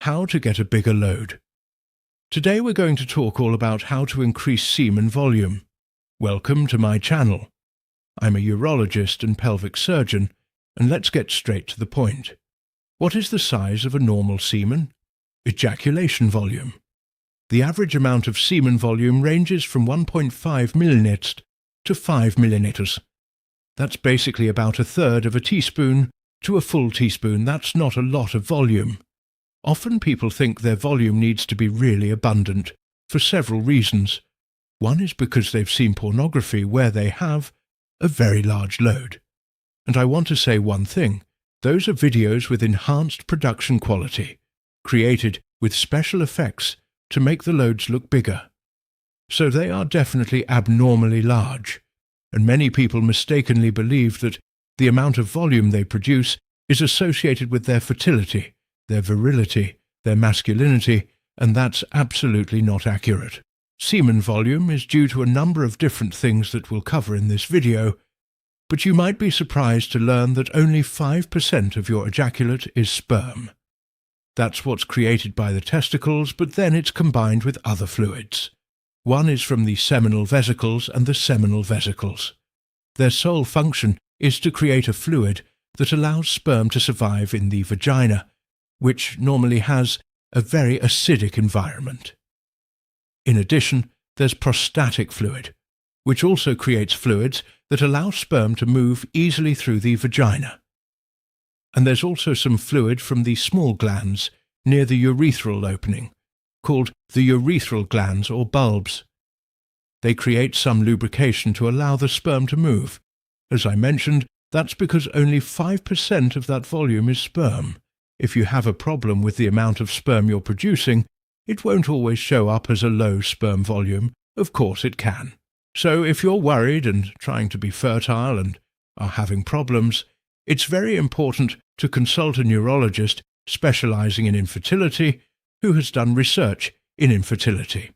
How to get a bigger load. Today we're going to talk all about how to increase semen volume. Welcome to my channel. I'm a urologist and pelvic surgeon, and let's get straight to the point. What is the size of a normal semen? Ejaculation volume. The average amount of semen volume ranges from 1.5 milliliters to 5 milliliters. That's basically about a third of a teaspoon to a full teaspoon. That's not a lot of volume. Often people think their volume needs to be really abundant for several reasons. One is because they've seen pornography where they have a very large load. And I want to say one thing. Those are videos with enhanced production quality, created with special effects to make the loads look bigger. So they are definitely abnormally large, and many people mistakenly believe that the amount of volume they produce is associated with their fertility, their virility, their masculinity, and that's absolutely not accurate. Semen volume is due to a number of different things that we'll cover in this video, but you might be surprised to learn that only 5% of your ejaculate is sperm. That's what's created by the testicles, but then it's combined with other fluids. One is from the seminal vesicles and the seminal vesicles. Their sole function is to create a fluid that allows sperm to survive in the vagina, which normally has a very acidic environment. In addition, there's prostatic fluid, which also creates fluids that allow sperm to move easily through the vagina. And there's also some fluid from the small glands near the urethral opening, called the urethral glands or bulbs. They create some lubrication to allow the sperm to move. As I mentioned, that's because only 5% of that volume is sperm. If you have a problem with the amount of sperm you're producing, it won't always show up as a low sperm volume. Of course it can. So if you're worried and trying to be fertile and are having problems, it's very important to consult a urologist specializing in infertility who has done research in infertility.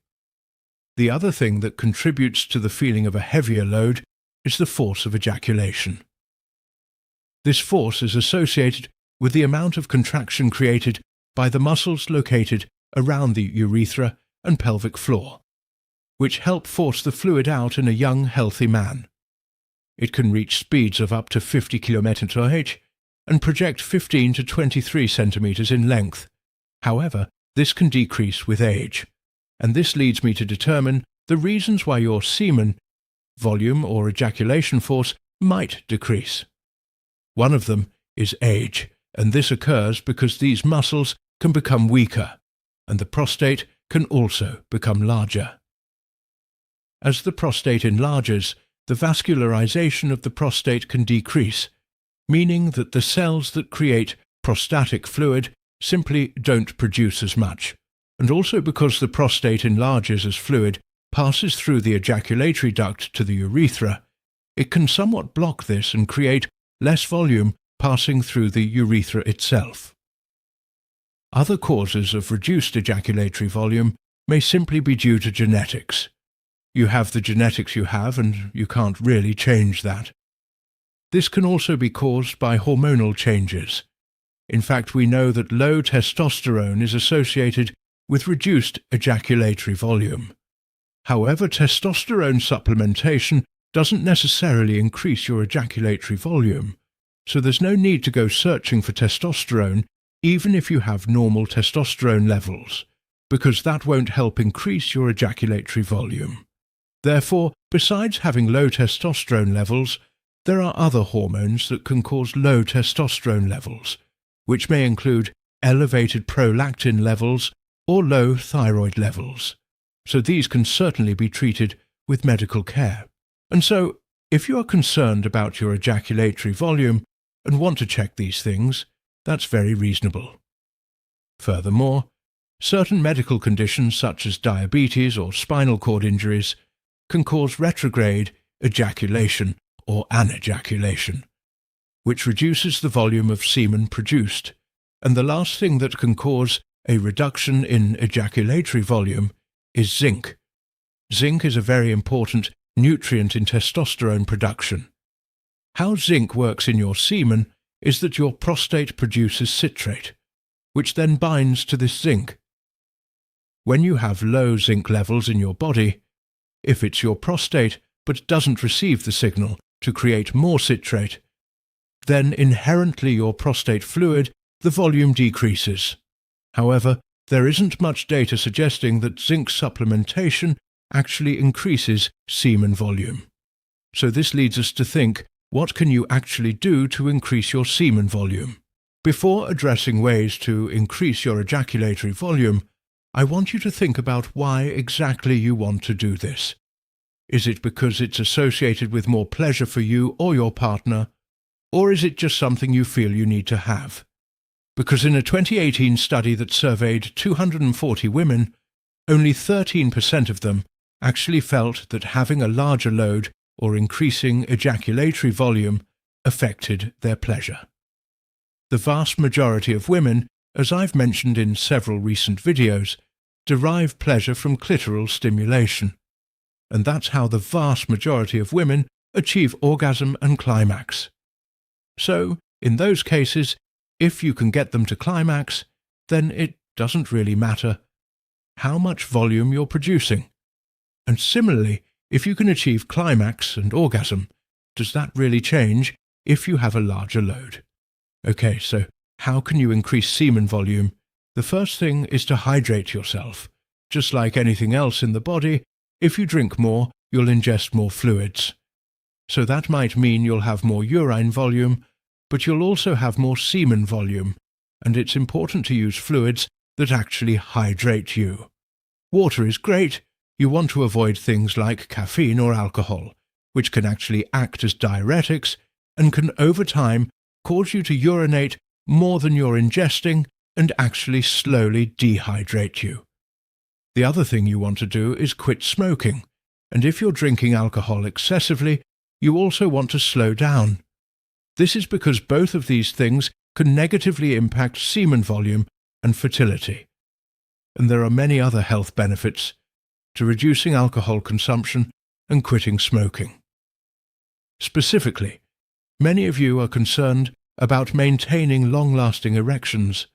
The other thing that contributes to the feeling of a heavier load is the force of ejaculation. This force is associated with the amount of contraction created by the muscles located around the urethra and pelvic floor, which help force the fluid out in a young, healthy man. It can reach speeds of up to 50 km/h and project 15 to 23 centimeters in length. However, this can decrease with age, and this leads me to determine the reasons why your semen volume or ejaculation force might decrease. One of them is age, and this occurs because these muscles can become weaker, and the prostate can also become larger. As the prostate enlarges, the vascularization of the prostate can decrease, meaning that the cells that create prostatic fluid simply don't produce as much. And also because the prostate enlarges as fluid passes through the ejaculatory duct to the urethra, it can somewhat block this and create less volume passing through the urethra itself. Other causes of reduced ejaculatory volume may simply be due to genetics. You have the genetics you have, and you can't really change that. This can also be caused by hormonal changes. In fact, we know that low testosterone is associated with reduced ejaculatory volume. However, testosterone supplementation doesn't necessarily increase your ejaculatory volume, so there's no need to go searching for testosterone even if you have normal testosterone levels, because that won't help increase your ejaculatory volume. Therefore, besides having low testosterone levels, there are other hormones that can cause low testosterone levels, which may include elevated prolactin levels or low thyroid levels. So these can certainly be treated with medical care. And so, if you are concerned about your ejaculatory volume and want to check these things, that's very reasonable. Furthermore, certain medical conditions such as diabetes or spinal cord injuries can cause retrograde ejaculation or anejaculation, which reduces the volume of semen produced. And the last thing that can cause a reduction in ejaculatory volume is zinc. Zinc is a very important nutrient in testosterone production. How zinc works in your semen is that your prostate produces citrate, which then binds to this zinc. When you have low zinc levels in your body, if it's your prostate but doesn't receive the signal to create more citrate, then inherently your prostate fluid, the volume decreases. However, there isn't much data suggesting that zinc supplementation actually increases semen volume. So this leads us to think, what can you actually do to increase your semen volume? Before addressing ways to increase your ejaculatory volume, I want you to think about why exactly you want to do this. Is it because it's associated with more pleasure for you or your partner, or is it just something you feel you need to have? Because in a 2018 study that surveyed 240 women, only 13% of them actually felt that having a larger load or increasing ejaculatory volume affected their pleasure. The vast majority of women, as I've mentioned in several recent videos, derive pleasure from clitoral stimulation, and that's how the vast majority of women achieve orgasm and climax. So, in those cases, if you can get them to climax, then it doesn't really matter how much volume you're producing. And similarly, if you can achieve climax and orgasm, does that really change if you have a larger load? Okay, so how can you increase semen volume? The first thing is to hydrate yourself. Just like anything else in the body, if you drink more, you'll ingest more fluids. So that might mean you'll have more urine volume, but you'll also have more semen volume, and it's important to use fluids that actually hydrate you. Water is great. You want to avoid things like caffeine or alcohol, which can actually act as diuretics and can over time cause you to urinate more than you're ingesting and actually slowly dehydrate you. The other thing you want to do is quit smoking, and if you're drinking alcohol excessively, you also want to slow down. This is because both of these things can negatively impact semen volume and fertility. And there are many other health benefits to reducing alcohol consumption and quitting smoking. Specifically, many of you are concerned about maintaining long-lasting erections,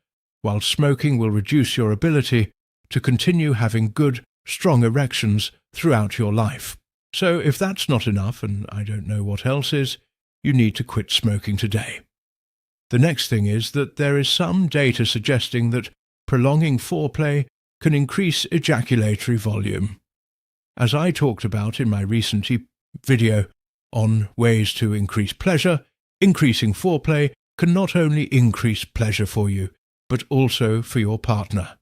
while smoking will reduce your ability to continue having good, strong erections throughout your life. So if that's not enough, and I don't know what else is, you need to quit smoking today. The next thing is that there is some data suggesting that prolonging foreplay can increase ejaculatory volume. As I talked about in my recent video on ways to increase pleasure, increasing foreplay can not only increase pleasure for you, but also for your partner.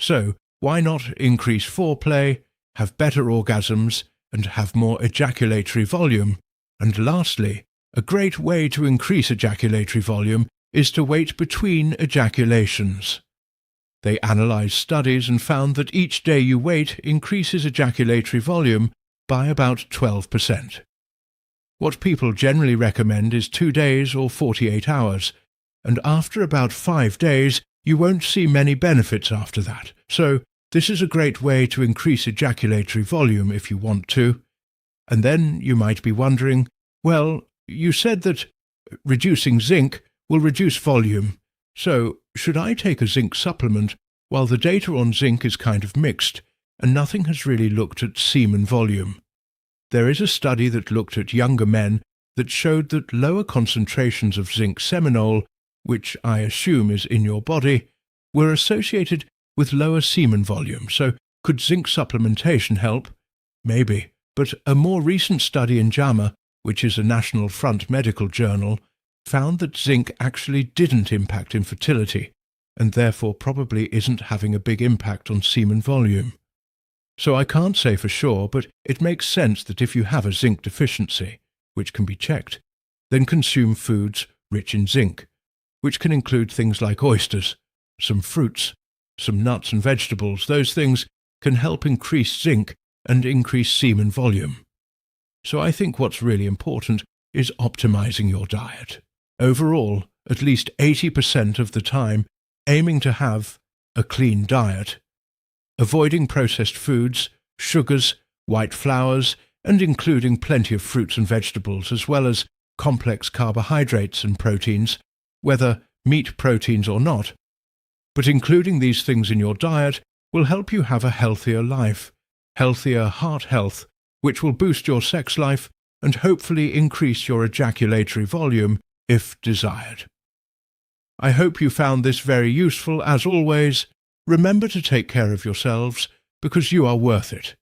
So, why not increase foreplay, have better orgasms, and have more ejaculatory volume? And lastly, a great way to increase ejaculatory volume is to wait between ejaculations. They analysed studies and found that each day you wait increases ejaculatory volume by about 12%. What people generally recommend is 2 days or 48 hours, and after about 5 days you won't see many benefits after that. So this is a great way to increase ejaculatory volume if you want to. And then you might be wondering, well, you said that reducing zinc will reduce volume, so should I take a zinc supplement? While the data on zinc is kind of mixed, and nothing has really looked at semen volume. There is a study that looked at younger men that showed that lower concentrations of zinc seminol, which I assume is in your body, were associated with lower semen volume. So could zinc supplementation help? Maybe. But a more recent study in JAMA, which is a National Front medical journal, found that zinc actually didn't impact infertility, and therefore probably isn't having a big impact on semen volume. So I can't say for sure, but it makes sense that if you have a zinc deficiency, which can be checked, then consume foods rich in zinc, which can include things like oysters, some fruits, some nuts and vegetables. Those things can help increase zinc and increase semen volume. So I think what's really important is optimizing your diet. Overall, at least 80% of the time, aiming to have a clean diet, avoiding processed foods, sugars, white flours, and including plenty of fruits and vegetables, as well as complex carbohydrates and proteins, whether meat proteins or not, but including these things in your diet will help you have a healthier life, healthier heart health, which will boost your sex life and hopefully increase your ejaculatory volume if desired. I hope you found this very useful. As always, remember to take care of yourselves because you are worth it.